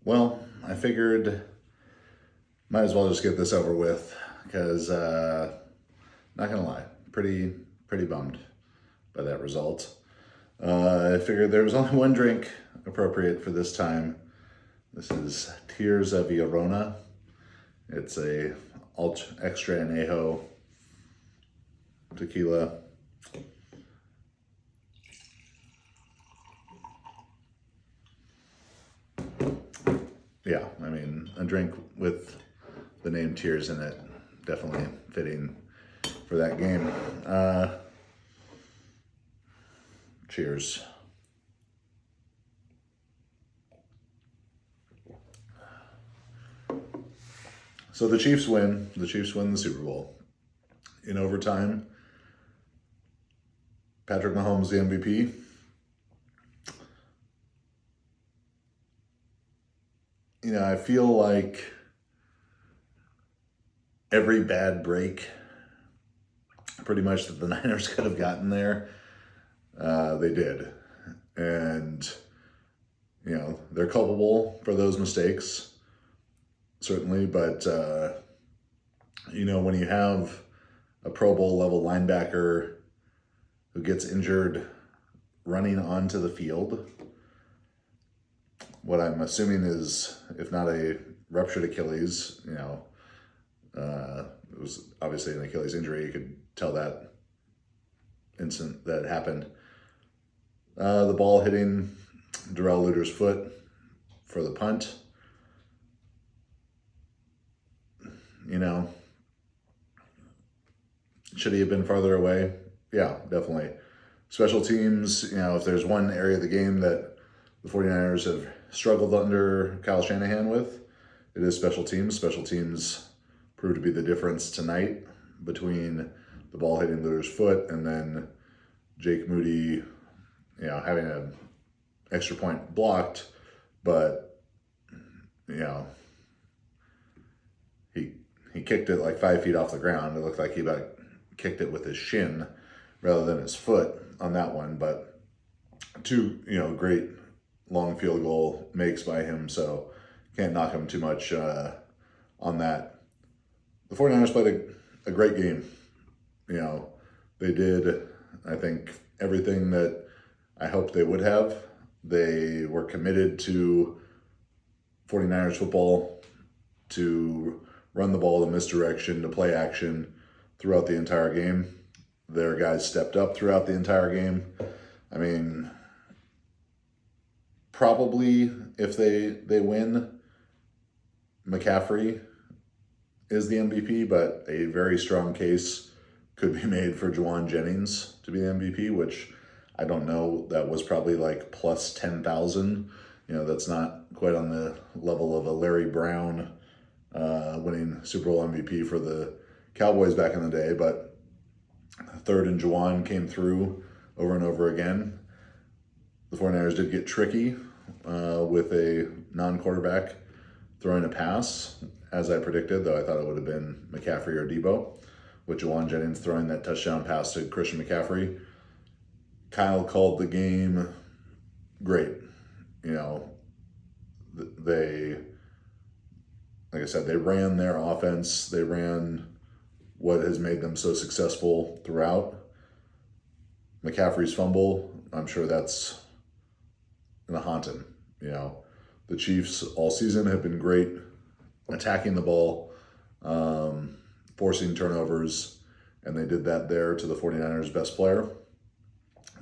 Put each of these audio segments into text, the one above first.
Well, I figured might as well just get this over with because not gonna lie, pretty bummed by that result. I figured there was only one drink appropriate for this time. This is Tears of Llorona. It's a extra añejo tequila. Yeah, I mean, a drink with the name Tears in it, definitely fitting for that game. Cheers. So the Chiefs win. The Chiefs win the Super Bowl. In overtime, Patrick Mahomes, the MVP. I feel like every bad break, pretty much that the Niners could have gotten there, they did. And, they're culpable for those mistakes, certainly. But, when you have a Pro Bowl level linebacker who gets injured running onto the field, what I'm assuming is, if not a ruptured Achilles, it was obviously an Achilles injury. You could tell that instant that happened. The ball hitting Darrell Luter's foot for the punt. Should he have been farther away? Yeah, definitely. Special teams, if there's one area of the game that the 49ers have struggled under Kyle Shanahan with, it is special teams. Special teams proved to be the difference tonight between the ball hitting Luter's foot and then Jake Moody, having an extra point blocked, but, he kicked it like 5 feet off the ground. It looked like he about kicked it with his shin rather than his foot on that one, but two, great long field goal makes by him, so can't knock him too much on that. The 49ers played a great game. They did, I think, everything that I hoped they would have. They were committed to 49ers football, to run the ball, to misdirection, to play action throughout the entire game. Their guys stepped up throughout the entire game. I mean, probably if they win, McCaffrey is the MVP, but a very strong case could be made for Jauan Jennings to be the MVP, which I don't know. That was probably like plus 10,000. That's not quite on the level of a Larry Brown winning Super Bowl MVP for the Cowboys back in the day, but third and Jauan came through over and over again. The 49ers did get tricky with a non-quarterback throwing a pass, as I predicted, though I thought it would have been McCaffrey or Debo, with Jauan Jennings throwing that touchdown pass to Christian McCaffrey. Kyle called the game great. They, like I said, they ran their offense. They ran what has made them so successful throughout. McCaffrey's fumble, I'm sure that's going to haunt him. The Chiefs all season have been great attacking the ball, forcing turnovers, and they did that there to the 49ers' best player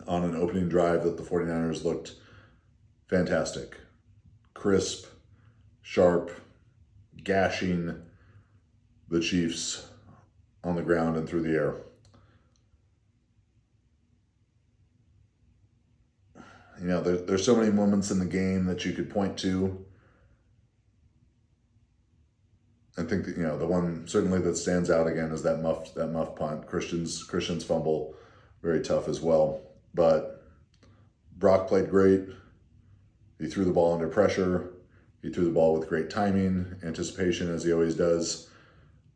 on an opening drive that the 49ers looked fantastic. Crisp, sharp, gashing the Chiefs on the ground and through the air. There's so many moments in the game that you could point to. I think that, the one certainly that stands out again is that muff punt. Christian's fumble, very tough as well. But Brock played great. He threw the ball under pressure. He threw the ball with great timing, anticipation, as he always does.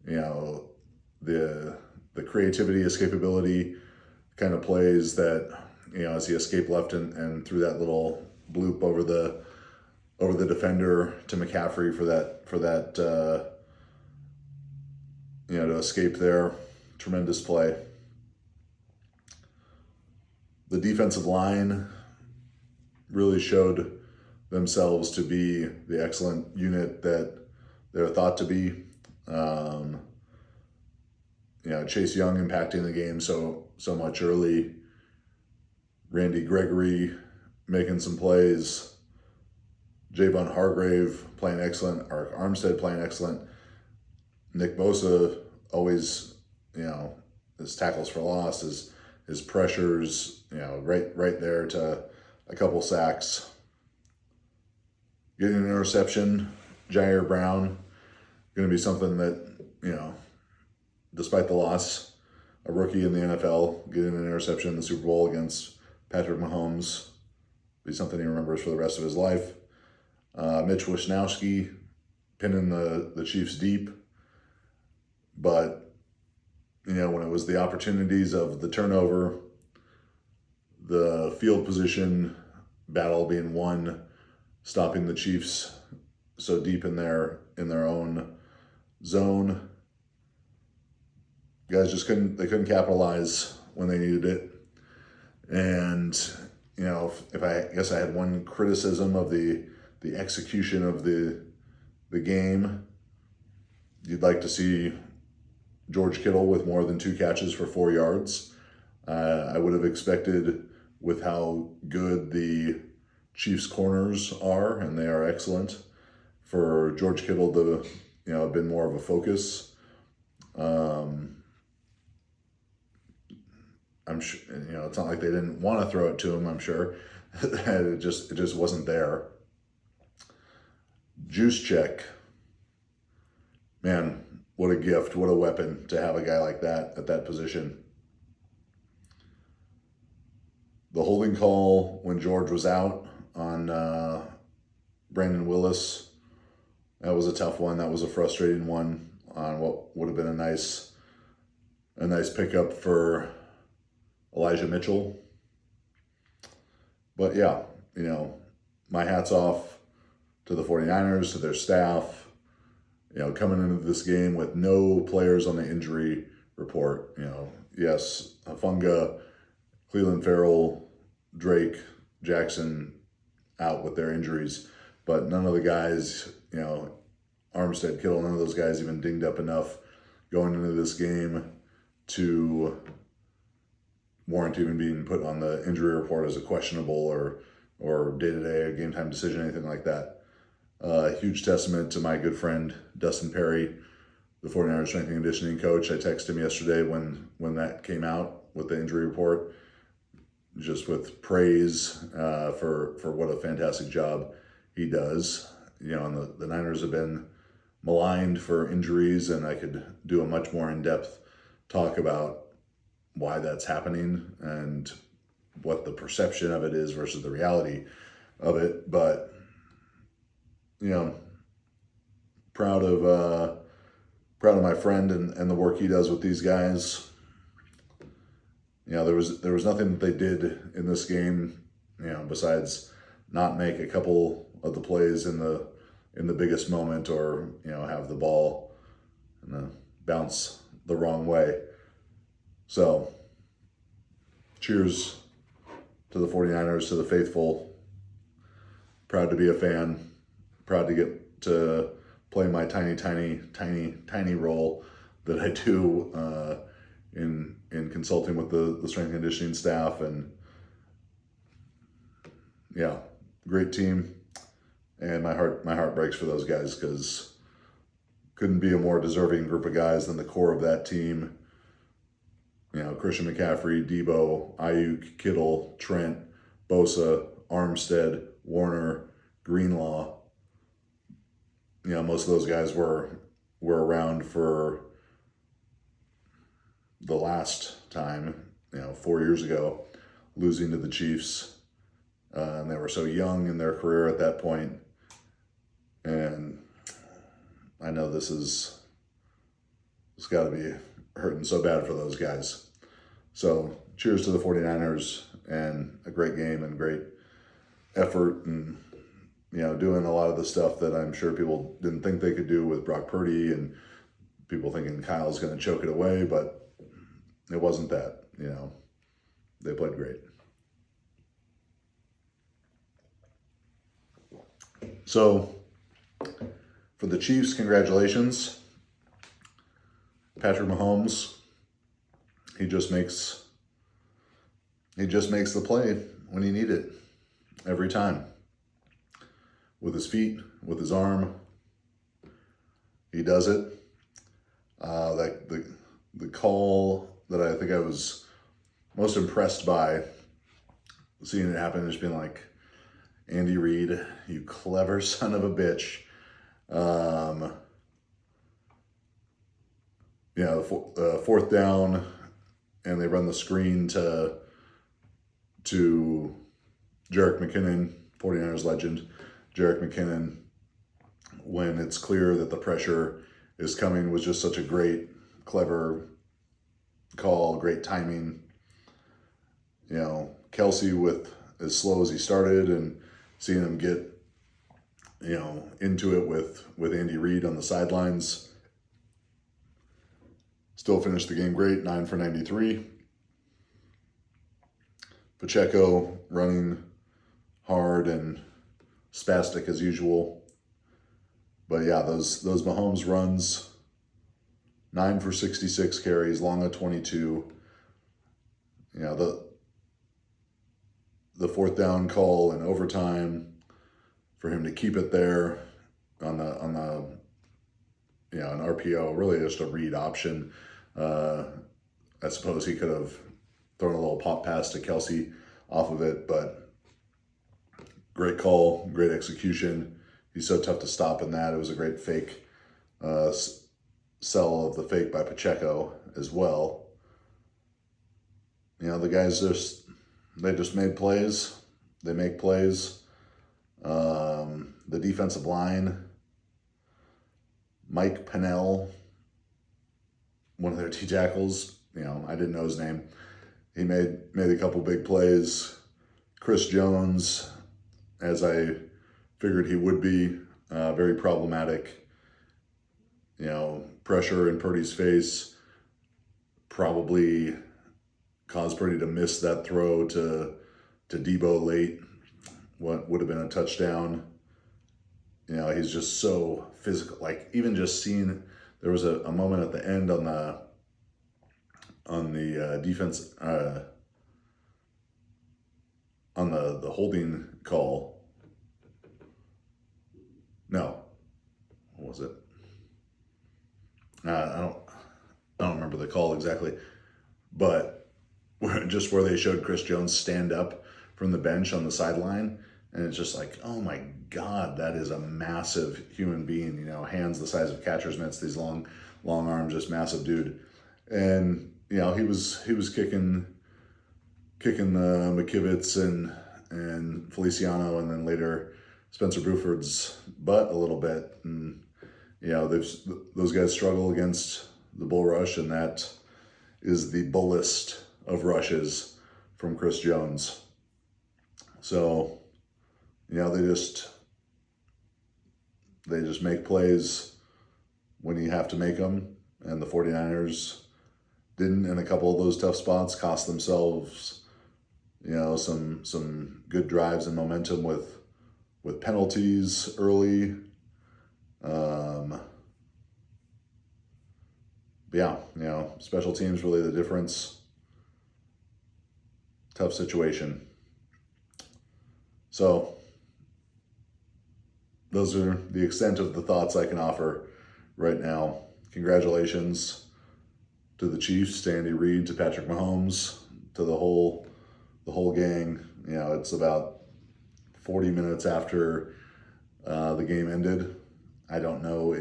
The creativity, escapability kind of plays that, as he escaped left and threw that little bloop over over the defender to McCaffrey for that to escape there. Tremendous play. The defensive line really showed themselves to be the excellent unit that they're thought to be. Chase Young impacting the game so much early. Randy Gregory making some plays. Javon Hargrave playing excellent. Arik Armstead playing excellent. Nick Bosa always, his tackles for loss, his pressures, right there to a couple sacks. Getting an interception, Jair Brown, going to be something that, despite the loss, a rookie in the NFL getting an interception in the Super Bowl against Patrick Mahomes, be something he remembers for the rest of his life. Mitch Wishnowsky pinning the Chiefs deep. But, when it was the opportunities of the turnover, the field position battle being won, stopping the Chiefs so deep in their own zone, guys just couldn't capitalize when they needed it. And, if I guess I had one criticism of the execution of the game, you'd like to see George Kittle with more than 2 catches for 4 yards. I would have expected, with how good the Chiefs corners are, and they are excellent, for George Kittle to, have been more of a focus. I'm sure, it's not like they didn't want to throw it to him, I'm sure. it just wasn't there. Juszczyk. Man, what a gift, what a weapon to have a guy like that at that position. The holding call when George was out on Brandon Willis, that was a tough one. That was a frustrating one on what would have been a nice pickup for Elijah Mitchell. But yeah, my hat's off to the 49ers, to their staff, coming into this game with no players on the injury report. Yes, Hufanga, Cleveland Farrell, Drake, Jackson out with their injuries, but none of the guys, Armstead, Kittle, none of those guys even dinged up enough going into this game to warrant even being put on the injury report as a questionable or day-to-day game time decision, anything like that. Huge testament to my good friend Dustin Perry, the 49ers strength and conditioning coach. I texted him yesterday when that came out with the injury report, just with praise for what a fantastic job he does. And the Niners have been maligned for injuries, and I could do a much more in-depth talk about why that's happening and what the perception of it is versus the reality of it. But proud of my friend and the work he does with these guys. There was nothing that they did in this game, besides not make a couple of the plays in the biggest moment, or have the ball bounce the wrong way. So, cheers to the 49ers, to the faithful. Proud to be a fan. Proud to get to play my tiny role that I do in consulting with the strength and conditioning staff. And yeah, great team. And my heart breaks for those guys, because couldn't be a more deserving group of guys than the core of that team. Christian McCaffrey, Debo, Ayuk, Kittle, Trent, Bosa, Armstead, Warner, Greenlaw. Most of those guys were around for the last time, 4 years ago, losing to the Chiefs. And they were so young in their career at that point. And I know it's got to be hurting so bad for those guys. So cheers to the 49ers, and a great game and great effort, and doing a lot of the stuff that I'm sure people didn't think they could do with Brock Purdy, and people thinking Kyle's going to choke it away, but it wasn't that. They played great. So for the Chiefs, congratulations. Patrick Mahomes, he just makes the play when you need it every time. With his feet, with his arm, he does it. The call that I think I was most impressed by seeing it happen, just being like, Andy Reid, you clever son of a bitch. The fourth down, and they run the screen to Jerick McKinnon, 49ers legend, Jerick McKinnon, when it's clear that the pressure is coming, was just such a great, clever call, great timing. Kelce with as slow as he started, and seeing him get, into it with Andy Reid on the sidelines. Still finished the game great, 9 for 93. Pacheco running hard and spastic as usual. But yeah, those Mahomes runs, 9 for 66 carries, long of 22. The fourth down call in overtime for him to keep it there on the an RPO, really just a read option. I suppose he could have thrown a little pop pass to Kelce off of it, but great call, great execution. He's so tough to stop in that. It was a great fake sell of the fake by Pacheco as well. The guys just made plays. They make plays. The defensive line, Mike Pennell, one of their T tackles, I didn't know his name. He made a couple big plays. Chris Jones, as I figured he would be, very problematic. Pressure in Purdy's face probably caused Purdy to miss that throw to Debo late, what would have been a touchdown. He's just so physical. Like, even just seeing, there was a moment at the end on the defense, on the holding call. No, what was it? I don't remember the call exactly, but just where they showed Chris Jones stand up from the bench on the sideline, and it's just like, oh my God, that is a massive human being. Hands the size of catcher's mitts, these long arms, just massive dude. And he was kicking McKivitz and Feliciano, and then later Spencer Buford's butt a little bit. And those guys struggle against the bull rush, and that is the bullest of rushes from Chris Jones. So, they just make plays when you have to make them, and the 49ers didn't, in a couple of those tough spots, cost themselves, some good drives and momentum with penalties early. Special teams really the difference. Tough situation. So those are the extent of the thoughts I can offer right now. Congratulations to the Chiefs, to Andy Reid, to Patrick Mahomes, to the whole gang. It's about 40 minutes after the game ended. I don't know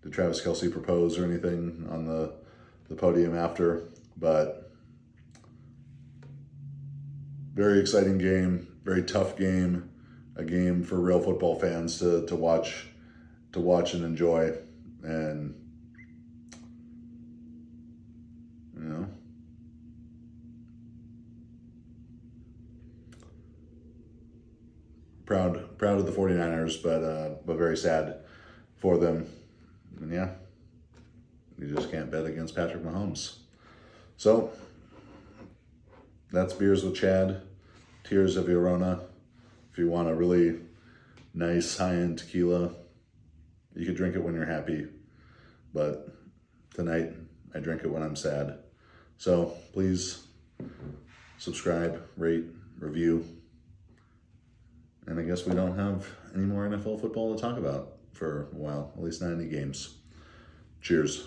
did Travis Kelce propose or anything on the podium after, but very exciting game, very tough game, a game for real football fans to watch and enjoy. And proud proud of the 49ers, but very sad for them. And yeah, you just can't bet against Patrick Mahomes. So that's Beers with Chad, Tears of Llorona. If you want a really nice high-end tequila, you could drink it when you're happy, but tonight I drink it when I'm sad. So please subscribe, rate, review. And I guess we don't have any more NFL football to talk about for a while, at least not any games. Cheers.